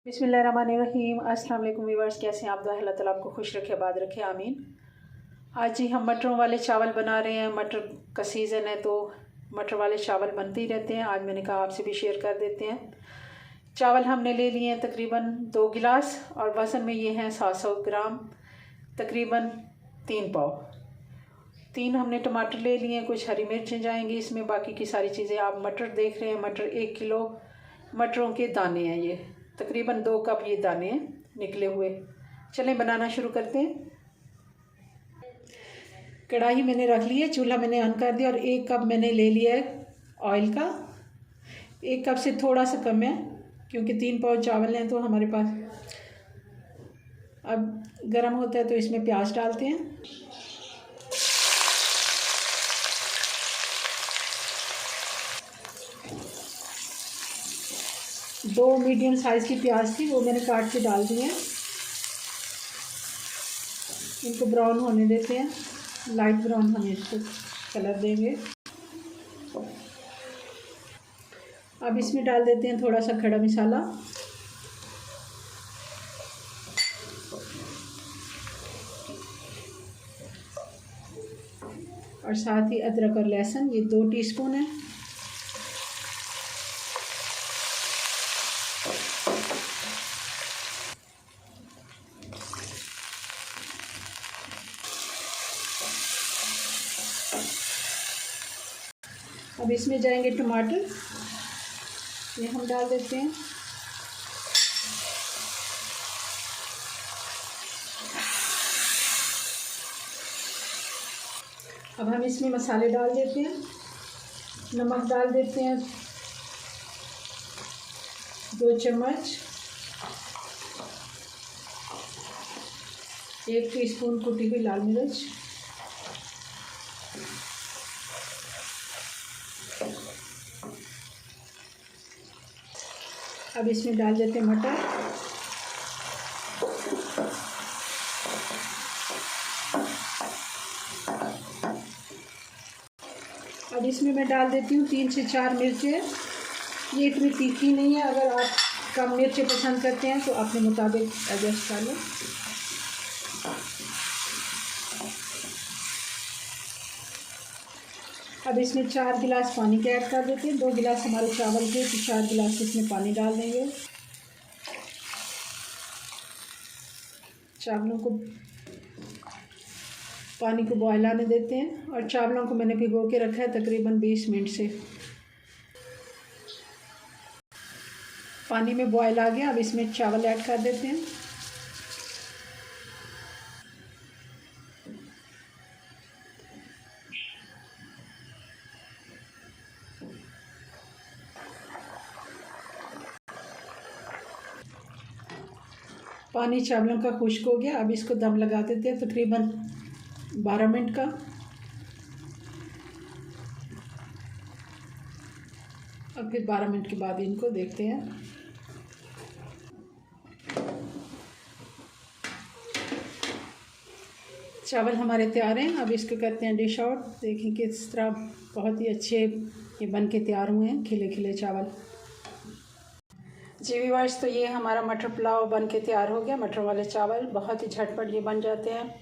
बिस्मिल्लाहिर्रहमानिर्रहीम। अस्सलाम वालेकुम व्यूअर्स, कैसे हैं आप? दुआ अल्लाह ताला आपको खुश रखे, आबाद रखे, आमीन। आज जी हम मटरों वाले चावल बना रहे हैं। मटर का सीज़न है तो मटर वाले चावल बनते ही रहते हैं। आज मैंने कहा आपसे भी शेयर कर देते हैं। चावल हमने ले लिए हैं तकरीबन 2 गिलास और वज़न में ये हैं 700 ग्राम, तकरीबन 3 पाव। 3 हमने टमाटर ले लिए हैं, कुछ हरी मिर्चें जाएंगी इसमें, बाकी की सारी चीज़ें। आप मटर देख रहे हैं, मटर 1 किलो मटरों के दाने हैं, ये तकरीबन 2 कप ये दाने हैं निकले हुए। चलें बनाना शुरू करते हैं। कढ़ाई मैंने रख ली है, चूल्हा मैंने ऑन कर दिया और 1 कप मैंने ले लिया है ऑयल का। 1 कप से थोड़ा सा कम है क्योंकि 3 पाव चावल हैं तो हमारे पास। अब गरम होता है तो इसमें प्याज डालते हैं। दो मीडियम साइज़ की प्याज थी, वो मैंने काट के डाल दी है। इनको ब्राउन होने देते हैं, लाइट ब्राउन हम इसको कलर देंगे। अब इसमें डाल देते हैं थोड़ा सा खड़ा मसाला, और साथ ही अदरक और लहसुन, ये 2 टीस्पून है। अब इसमें जाएंगे टमाटर, ये हम डाल देते हैं। अब हम इसमें मसाले डाल देते हैं। नमक डाल देते हैं 2 चम्मच, 1 टीस्पून कुटी हुई लाल मिर्च, अब इसमें डाल देते हैं मटर, अब इसमें मैं डाल देती हूँ 3 से 4 मिर्चें। ये इतनी तीखी नहीं है, अगर आप कम मिर्चें पसंद करते हैं तो अपने मुताबिक एडजस्ट कर लें। अब इसमें 4 गिलास पानी के ऐड कर देते हैं। 2 गिलास हमारे चावल के, तो 4 गिलास इसमें पानी डाल देंगे। चावलों को, पानी को बॉयल आने देते हैं और चावलों को मैंने भिगो के रखा है तकरीबन 20 मिनट से। पानी में बॉयल आ गया, अब इसमें चावल ऐड कर देते हैं। पानी चावलों का खुश्क हो गया, अब इसको दम लगा देते हैं तकरीबन 12 मिनट का। अब फिर 12 मिनट के बाद इनको देखते हैं। चावल हमारे तैयार हैं, अब इसको करते हैं डिश आउट। देखें किस तरह बहुत ही अच्छे ये बन के तैयार हुए हैं, खिले खिले चावल। जी व्यूअर्स, तो ये हमारा मटर पुलाव बन के तैयार हो गया। मटर वाले चावल बहुत ही झटपट ये बन जाते हैं,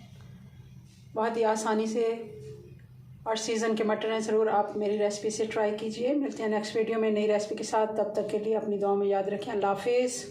बहुत ही आसानी से, और सीज़न के मटर हैं। ज़रूर आप मेरी रेसिपी से ट्राई कीजिए। मिलते हैं नेक्स्ट वीडियो में नई रेसिपी के साथ। तब तक के लिए अपनी दुआ में याद रखें। अल्लाह हाफिज़।